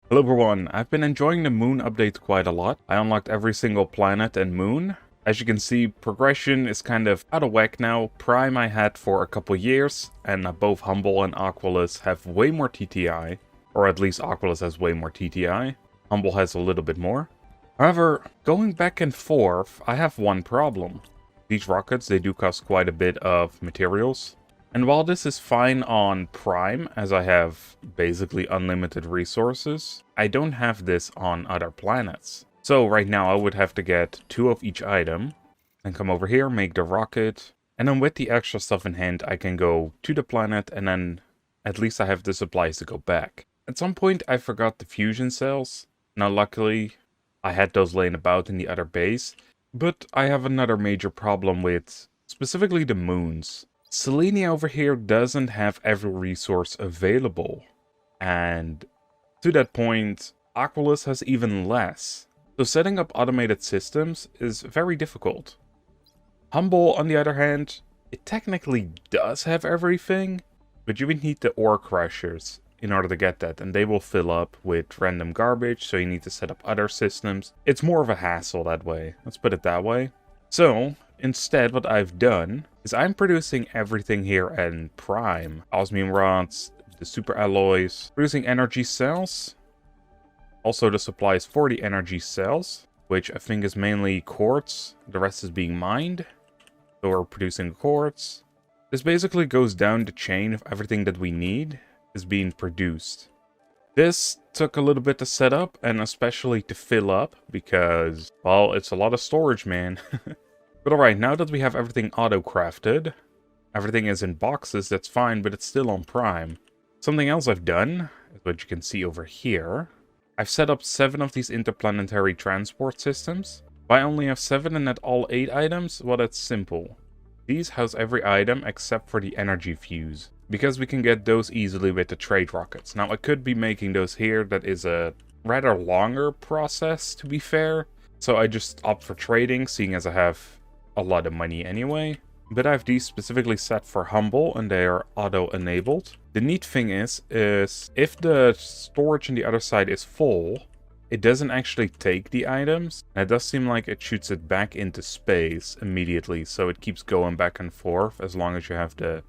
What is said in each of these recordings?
Hello everyone, I've been enjoying the moon updates quite a lot. I unlocked every single planet and moon. As you can see, progression is kind of out of whack now. Prime I had for a couple years, and both Humble and Aqualus have way more TTI. Or at least Aqualus has way more TTI. Humble has a little bit more. However, going back and forth, I have one problem. These rockets, they do cost quite a bit of materials. And while this is fine on Prime, as I have basically unlimited resources, I don't have this on other planets. So right now I would have to get 2 of each item, and come over here, make the rocket, and then with the extra stuff in hand I can go to the planet, and then at least I have the supplies to go back. At some point I forgot the fusion cells. Now luckily I had those laying about in the other base, but I have another major problem with specifically the moons. Selenea over here doesn't have every resource available, and to that point, Aqualus has even less. So setting up automated systems is very difficult. Humble, on the other hand, it technically does have everything, but you would need the ore crushers in order to get that, and they will fill up with random garbage, so you need to set up other systems. It's more of a hassle that way, let's put it that way. So, instead, what I've done is I'm producing everything here in Prime. Osmium rods, the super alloys, producing energy cells. Also the supplies for the energy cells, which I think is mainly quartz. The rest is being mined. So we're producing quartz. This basically goes down the chain of everything that we need is being produced. This took a little bit to set up, and especially to fill up, because, well, it's a lot of storage, man. But alright, now that we have everything auto-crafted, everything is in boxes, that's fine, but it's still on Prime. Something else I've done, is what you can see over here. I've set up 7 of these interplanetary transport systems. Why I only have 7 and not all 8 items? Well, that's simple. These house every item except for the energy fuse, because we can get those easily with the trade rockets. Now, I could be making those here, that is a rather longer process, to be fair. So I just opt for trading, seeing as I have a lot of money anyway. But I have these specifically set for Humble, and they are auto-enabled. The neat thing is if the storage on the other side is full, it doesn't actually take the items. And it does seem like it shoots it back into space immediately, so it keeps going back and forth as long as you have the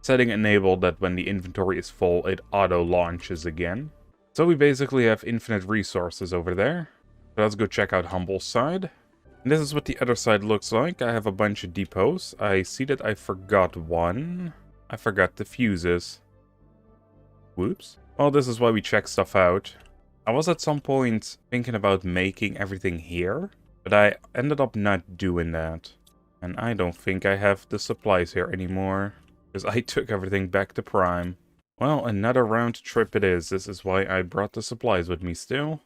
setting enabled that when the inventory is full, it auto-launches again. So we basically have infinite resources over there. So let's go check out Humble's side. And this is what the other side looks like. I have a bunch of depots. I see that I forgot one. I forgot the fuses. Whoops. Well, this is why we check stuff out. I was at some point thinking about making everything here, but I ended up not doing that. And I don't think I have the supplies here anymore, because I took everything back to Prime. Well, another round trip it is. This is why I brought the supplies with me still.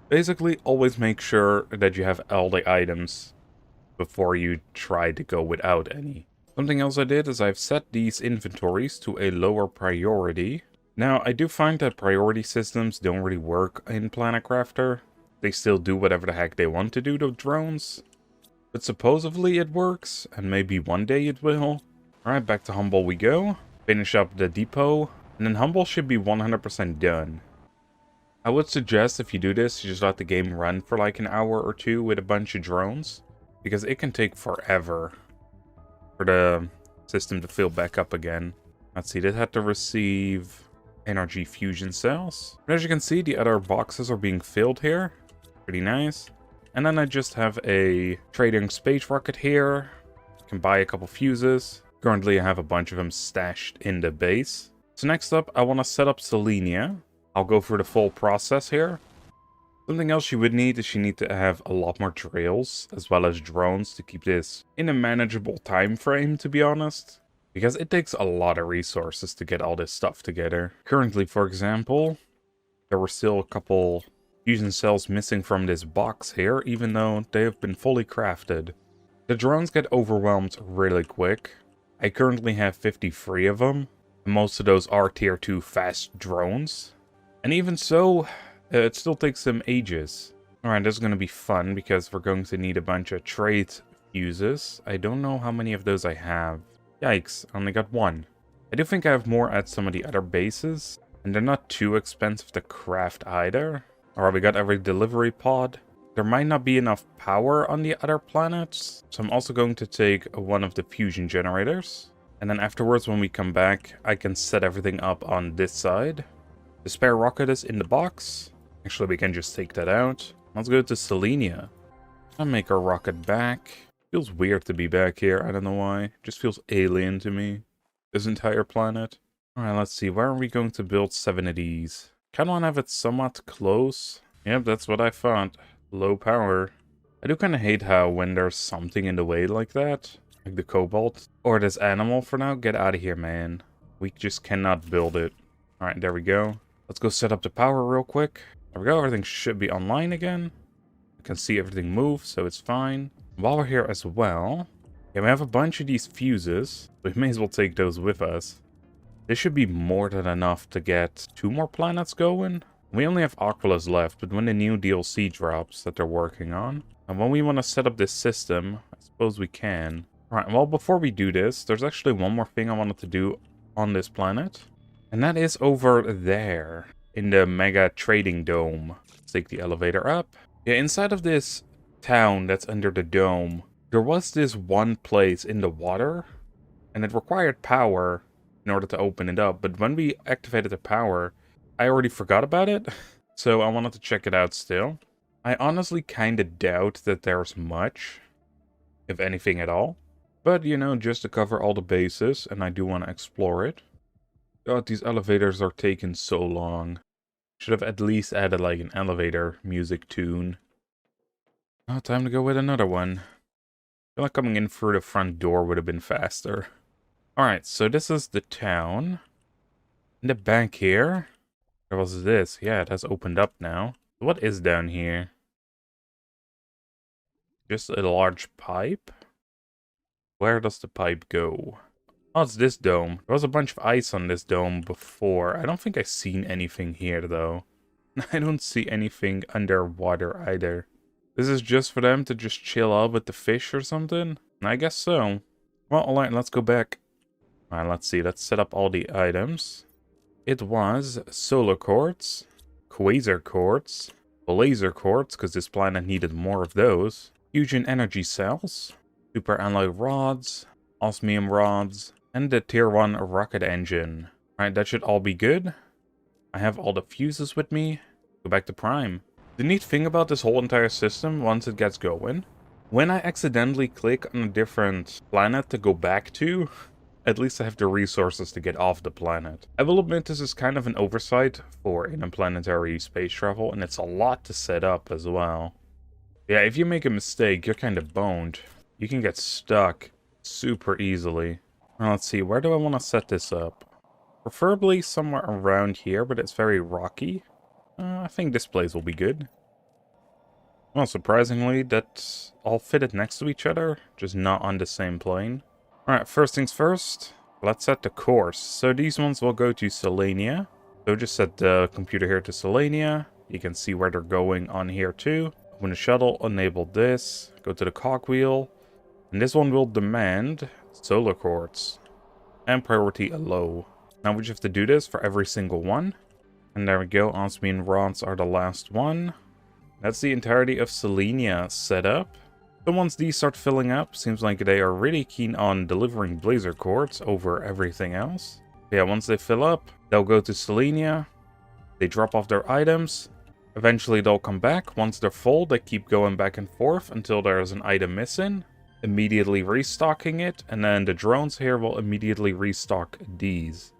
Basically, always make sure that you have all the items before you try to go without any. Something else I did is I've set these inventories to a lower priority. Now, I do find that priority systems don't really work in Planet Crafter. They still do whatever the heck they want to do to drones. But supposedly it works, and maybe one day it will. Alright, back to Humble we go. Finish up the depot, and then Humble should be 100% done. I would suggest if you do this, you just let the game run for like an hour or 2 with a bunch of drones, because it can take forever for the system to fill back up again. Let's see, this had to receive energy fusion cells. But as you can see, the other boxes are being filled here. Pretty nice. And then I just have a trading space rocket here. Can buy a couple fuses. Currently I have a bunch of them stashed in the base. So next up, I want to set up Selenea. I'll go through the full process here. Something else you would need is you need to have a lot more drills, as well as drones, to keep this in a manageable time frame, to be honest. Because it takes a lot of resources to get all this stuff together. Currently, for example, there were still a couple fusion cells missing from this box here, even though they have been fully crafted. The drones get overwhelmed really quick. I currently have 53 of them. And most of those are tier 2 fast drones. And even so, it still takes them ages. Alright, this is going to be fun because we're going to need a bunch of trade fuses. I don't know how many of those I have. Yikes, I only got 1. I do think I have more at some of the other bases. And they're not too expensive to craft either. Alright, we got every delivery pod. There might not be enough power on the other planets, so I'm also going to take one of the fusion generators. And then afterwards, when we come back, I can set everything up on this side. The spare rocket is in the box. Actually, we can just take that out. Let's go to Selenea. I'll make our rocket back. Feels weird to be back here, I don't know why. Just feels alien to me. This entire planet. Alright, let's see. Where are we going to build 7 of these? Kinda wanna have it somewhat close. Yep, that's what I thought. Low power. I do kinda hate how when there's something in the way like that, like the cobalt, or this animal for now, get out of here, man. We just cannot build it. Alright, there we go. Let's go set up the power real quick. There we go, everything should be online again. I can see everything move, so it's fine. While we're here as well, yeah, we have a bunch of these fuses. We may as well take those with us. This should be more than enough to get 2 more planets going. We only have Oculus left, but when the new DLC drops that they're working on, and when we want to set up this system, I suppose we can. Alright, well, before we do this, there's actually one more thing I wanted to do on this planet. And that is over there, in the Mega Trading Dome. Let's take the elevator up. Yeah, inside of this town that's under the dome, there was this one place in the water, and it required power in order to open it up. But when we activated the power, I already forgot about it, so I wanted to check it out still. I honestly kinda doubt that there's much, if anything at all. But, you know, just to cover all the bases, and I do want to explore it. God, these elevators are taking so long. Should have at least added like an elevator music tune. Oh, time to go with another one. I feel like coming in through the front door would have been faster. Alright, so this is the town. In the back here, there was this. Yeah, it has opened up now. What is down here? Just a large pipe? Where does the pipe go? Oh, it's this dome. There was a bunch of ice on this dome before. I don't think I've seen anything here, though. I don't see anything underwater either. This is just for them to just chill out with the fish or something? I guess so. Well, alright, let's go back. Alright, let's see. Let's set up all the items. It was solar quartz, quasar quartz, laser quartz, because this planet needed more of those, fusion energy cells, super alloy rods, osmium rods, and the tier 1 rocket engine. Alright, that should all be good. I have all the fuses with me. Go back to Prime. The neat thing about this whole entire system, once it gets going, when I accidentally click on a different planet to go back to, at least I have the resources to get off the planet. I will admit this is kind of an oversight for interplanetary space travel, and it's a lot to set up as well. Yeah, if you make a mistake, you're kind of boned. You can get stuck super easily. Well, let's see, where do I want to set this up? Preferably somewhere around here, but it's very rocky. I think this place will be good. Well, surprisingly, that's all fitted next to each other, just not on the same plane. Alright, first things first, let's set the course. So these ones will go to Selenea. So just set the computer here to Selenea. You can see where they're going on here too. Open the shuttle, enable this, go to the cogwheel. And this one will demand solar quartz and priority low. Now we just have to do this for every single one. And there we go, osmium rods are the last one. That's the entirety of Selenea set up. So once these start filling up, seems like they are really keen on delivering blazer quartz over everything else. Yeah, once they fill up, they'll go to Selenea. They drop off their items. Eventually they'll come back. Once they're full, they keep going back and forth until there's an item missing. Immediately restocking it, and then the drones here will immediately restock these.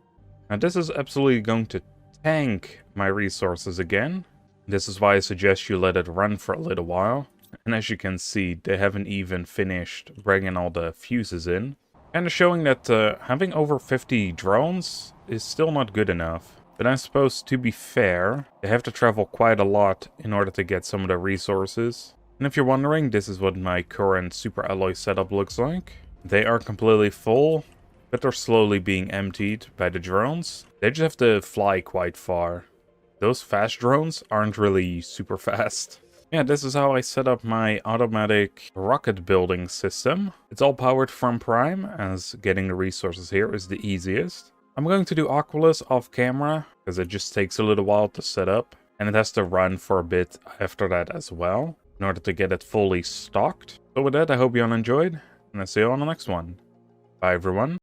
Now this is absolutely going to tank my resources again. This is why I suggest you let it run for a little while. And as you can see, they haven't even finished bringing all the fuses in. And showing that having over 50 drones is still not good enough. But I suppose, to be fair, they have to travel quite a lot in order to get some of the resources. And if you're wondering, this is what my current super alloy setup looks like. They are completely full, but they're slowly being emptied by the drones. They just have to fly quite far. Those fast drones aren't really super fast. Yeah, this is how I set up my automatic rocket building system. It's all powered from Prime, as getting the resources here is the easiest. I'm going to do Aqualus off camera, because it just takes a little while to set up. And it has to run for a bit after that as well, in order to get it fully stocked. So with that, I hope you all enjoyed, and I'll see you on the next one. Bye everyone.